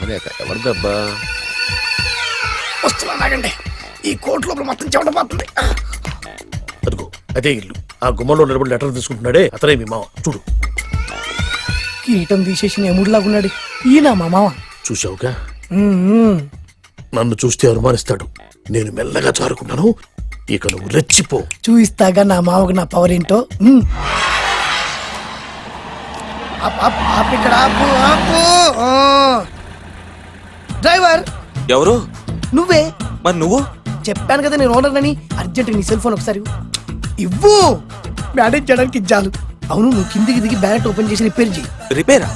శుభలేఖ ఎవరిదబ్బా? వస్తున్నాగండి. ఈ కోర్టు లోపల మొత్తం చెమట పోతుంది. అదిగో అదే ఇల్లు. ఆ గుమ్మలో నిలబడి లెటర్ తీసుకుంటున్నాడే అతనే మీ మామ. చూడు. కీటం తీసేసిన ఎముడిలాగున్నాడు. ఈయన మా మామ. చూసావుగా, నన్ను చూస్తే అనుమానిస్తాడు. నేను మెల్లగా జారుకున్నాను. ఇక నువ్వు రెచ్చిపో. చూయిస్తాగా నా మామకు నా పవర్ ఏంటో. ఇక్కడ ఆపు. డ్రైవర్ ఎవరు? నువ్వే. మరి నువ్వు? చెప్పాను కదా నేను ఓనర్ అని. అర్జెంట్ నీ సెల్ ఫోన్ ఒకసారి ఇవ్వు. మేనేజ్ చేయడానికి ఇచ్చాను. అవును, నువ్వు కిందికి దిగి బ్యాలెట్ ఓపెన్ చేసి రిపేర్ చెయ్యి. రిపేరా?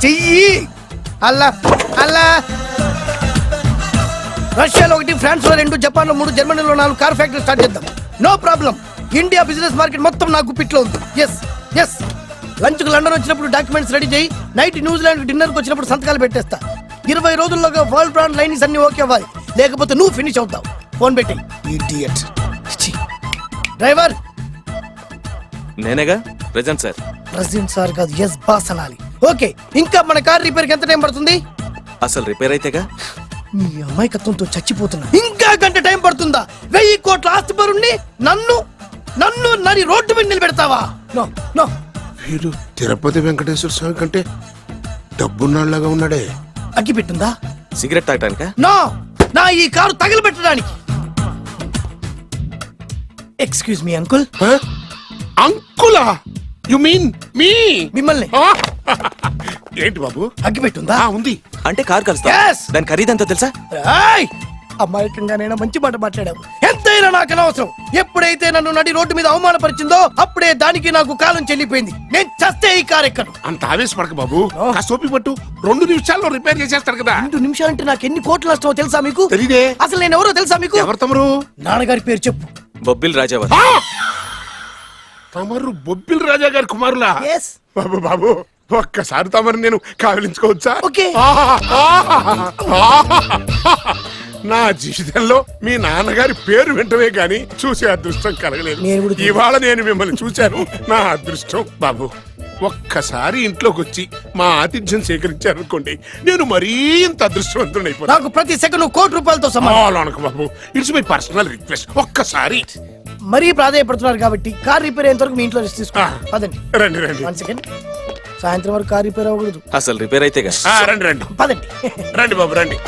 చెయ్యి. అల్లా అల్లా. రష్యాలో 1, ఫ్రాన్స్ లో 2, జపాన్ లో 3, జర్మనీలో 4 కార్ ఫ్యాక్టరీ స్టార్ట్ చేద్దాం. No problem. India business market మొత్తం నా గుప్పిట్లో ఉంది. ఎస్ లంచ్ కు లండన్ వచ్చినప్పుడు డాక్యుమెంట్స్ రెడీ చేయి. నైట్ న్యూజిలాండ్ డిన్నర్ కు వచ్చినప్పుడు సంతకాలు పెట్టేస్తా. 20 రోజుల్లోగా వరల్డ్ బ్రాండ్ లైన్స్ అన్ని ఓకే అవ్వాలి. లేకపోతే నువ్వు ఫినిష్ అవుతావు. ఫోన్ పెట్టి. ఇడియట్. డ్రైవర్ నేనేగా ప్రెజెంట్ సార్. ప్రెసిడెంట్ సార్ కాదు, ఎస్ బాస్ అనాలి. ఓకే, ఇంకా మన కార్ రిపేర్ కి ఎంత టైం పడుతుంది? అసలు రిపేర్ అయితేగా. నీ అమాయకత్వంతో చచ్చిపోతున్నా. ఇంకా గంట టైం పడుతుందా? 1000 కోట్ల ఆస్తి పరుణ్ణి నన్ను నన్ను రోడ్డు మీద నిలబెడతావా? No no. వీడు తిరుపతి వెంకటేశ్వర స్వామి కంటే డబ్బున్నాళ్ళగా ఉన్నాడే. అగ్గి పెట్టుందా? సిగరెట్ తాగటానికా? నో, నా ఈ కారు తగిలిపెట్టడానికి. Excuse me uncle. అంకులా? You mean me? మిమ్మల్ని. ఏంటి బాబు? అగ్గి పెట్టుందా? ఉంది. అంటే కార్ కలుస్తా. Yes. దాని ఖరీదంతా తెలుసా? అమాయకంగానైనా మంచి మాట మాట్లాడావు. ఎంతైనా నాకు అనవసరం. ఎప్పుడైతే నన్ను నడి రోడ్డు మీద అవమానపరిచిందో అప్పుడే దానికి నాకు కాలం చెల్లిపోయింది. నేను చస్తే ఈ కారు ఎక్కను. అంత ఆవేశపడక బాబు. ఆ సోపి పట్టు 2 నిమిషాల్లో రిపేర్ చేసేస్తాడు కదా. 2 నిమిషాలంటే నాకు ఎన్ని కోట్లు నష్టమో తెలుసా మీకు? తెలీదే. అసలు నేను ఎవరో తెలుసా మీకు? ఎవరు తమరు? నాన్నగారి పేరు చెప్పు. బొబ్బిల్ రాజావారు. తమరు బొబ్బిల్ రాజా గారి కుమారులా? Yes. బాబు బాబు, ఒక్కసారి తమరు నేను కావలించుకోవచ్చా? ఓకే. నా జీవితంలో మీ నాన్నగారి పేరు వింటమే గాని చూసే అదృష్టం కలగలేదు. ఇవాళ నేను మిమ్మల్ని చూశాను. నా అదృష్టం. బాబు, ఒక్కసారి ఇంట్లోకి వచ్చి మా ఆతిథ్యం సేకరించారనుకోండి, నేను మరీ ఇంత అదృష్టవంతుడైపోతాను. నాకు ప్రతి సెకండ్ 1 కోటి రూపాయలతో సమానం. బాబు, ఇట్స్ మై పర్సనల్ రిక్వెస్ట్. ఒక్కసారి. మరీ ప్రాధాయపడుతున్నారు కాబట్టి కార్ రిపేర్ అయ్యేంత వరకు మీ ఇంట్లో రెస్ట్ తీసుకోండి. పదండి. రండి రండి. 1 సెకండ్. సాయంత్రం వరకు కార్ రిపేర్ అవ్వకూడదు. అసలు రిపేర్ అయితేగా. రండి రండి. పదండి. రండి బాబు రండి.